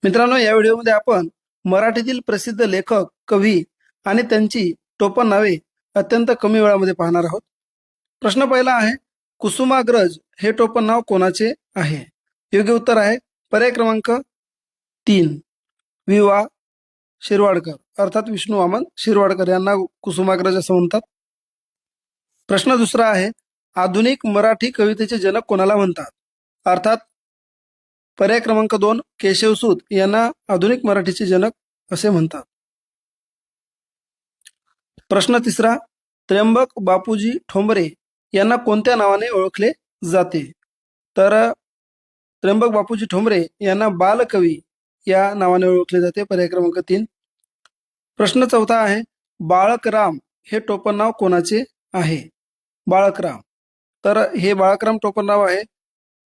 मित्रांनो, या व्हिडिओमध्ये आपण मराठीतील प्रसिद्ध लेखक, कवी आणि त्यांची टोपण नावे अत्यंत कमी वेळामध्ये पाहणार आहोत. प्रश्न पहिला आहे, कुसुमाग्रज हे टोपण नाव कोणाचे आहे? योग्य उत्तर आहे पर्याय क्रमांक 3, वि.वा. शिरवाडकर, अर्थात विष्णू वामन शिरवाडकर यांना कुसुमाग्रज असं म्हणतात. प्रश्न दुसरा आहे, आधुनिक मराठी कवितेचे जनक कोणाला म्हणतात? अर्थात पर्याय क्रमांक 2, केशवसूत यांना आधुनिक मराठीचे जनक असे म्हणतात. प्रश्न तिसरा, त्र्यंबक बापूजी ठोंबरे यांना कोणत्या नावाने ओळखले जाते? तर त्र्यंबक बापूजी ठोंबरे यांना बालकवी या नावाने ओळखले जाते. पर्याय क्रमांक 3. प्रश्न चौथा आहे, बाळकराम हे टोपण नाव कोणाचे आहे? बाळकराम, तर हे बाळकराम टोपण नाव आहे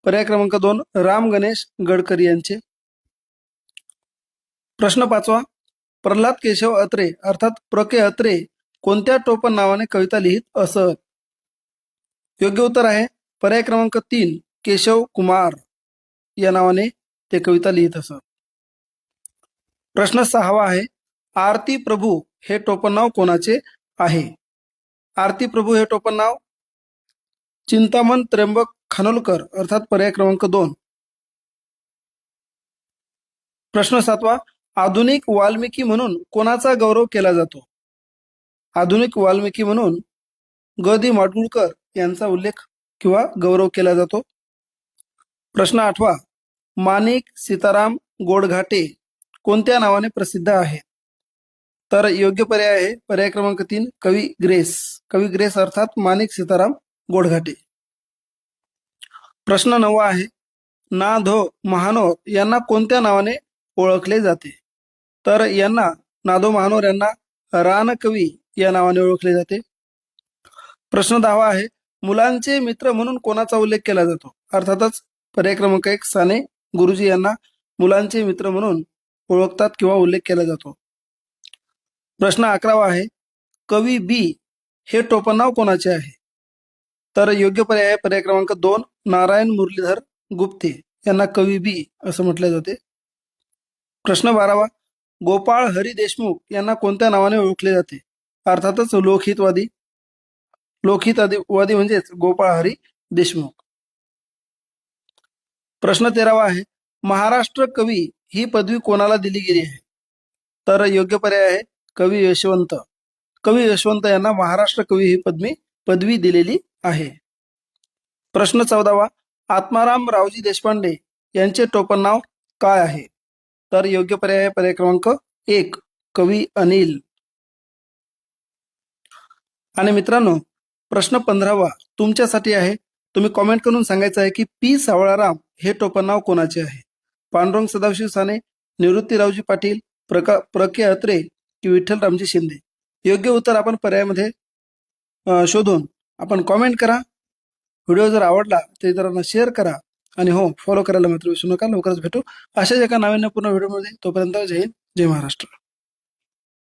पर्याय क्रमांक 2, राम गणेश गडकरी यांचे. प्रश्न पाचवा, प्रल्हाद केशव अत्रे अर्थात प्र के अत्रे कोणत्या टोपण नावाने कविता लिहित असत? योग्य उत्तर आहे पर्याय क्रमांक 3, केशव कुमार या नावाने ते कविता लिहित असत. प्रश्न सहावा आहे, आरती प्रभू हे टोपण नाव कोणाचे आहे? आरती प्रभू हे टोपण नाव चिंतामण त्र्यंबक खानोलकर अर्थात पर्याय क्रमांक 2. प्रश्न सातवा, आधुनिक वाल्मिकी म्हणून कोणाचा गौरव केला जातो? आधुनिक वाल्मिकी म्हणून ग दि माडगूळकर यांचा उल्लेख किंवा गौरव केला जातो. प्रश्न आठवा, माणिक सीताराम गोडघाटे कोणत्या नावाने प्रसिद्ध आहे? तर योग्य पर्याय आहे पर्याय क्रमांक 3, कवी ग्रेस. कवी ग्रेस अर्थात माणिक सीताराम गोडघाटे. प्रश्न 9 आहे, ना. धो. महानोर यांना कोणत्या नावाने ओळखले जाते? तर यांना नादो महानोर यांना रानकवी या नावाने ओळखले जाते. प्रश्न 10 आहे, मुलांचे मित्र म्हणून कोणाचा उल्लेख केला जातो? अर्थातच पर्याय क्रमांक 1, साने गुरुजी यांना मुलांचे मित्र म्हणून ओळखतात किंवा उल्लेख केला जातो. प्रश्न 11 आहे, कवी बी हे टोपण नाव कोणाचे आहे? तर योग्य पर्याय आहे पर्याय क्रमांक 2, नारायण मुरलीधर गुप्ते यांना कवी बी असं म्हटले जाते. प्रश्न 12, गोपाळ हरी देशमुख यांना कोणत्या नावाने ओळखले जाते? अर्थातच लोकहितवादी म्हणजेच गोपाळ हरी देशमुख. प्रश्न 13 आहे, महाराष्ट्र कवी ही पदवी कोणाला दिली गेली आहे? तर योग्य पर्याय आहे कवी यशवंत. कवी यशवंत यांना महाराष्ट्र कवी ही पदवी दिलेली आहे. प्रश्न 14, आत्माराम रावजी देशपांडे यांचे टोपण नाव काय आहे? तर योग्य पर्याय आहे पर्याय क्रमांक 1, कवी अनिल. आणि मित्रांनो, प्रश्न 15 तुमच्यासाठी आहे. तुम्ही कॉमेंट करून सांगायचं आहे की पी सावळाराम हे टोपण नाव कोणाचे आहे? पांडुरंग सदाशिव साने, निवृत्तीरावजी पाटील, प्र के अत्रे की विठ्ठल रामजी शिंदे? योग्य उत्तर आपण पर्यायामध्ये शोधून आपण कॉमेंट करा. व्हिडिओ जर आवडला तर इतरांना शेअर करा आणि हो, फॉलो करायला मात्र विसरू नका. लवकरच भेटू अशाच एका नाविन्यपूर्ण व्हिडिओमध्ये. तोपर्यंत जय हिंद, जय महाराष्ट्र.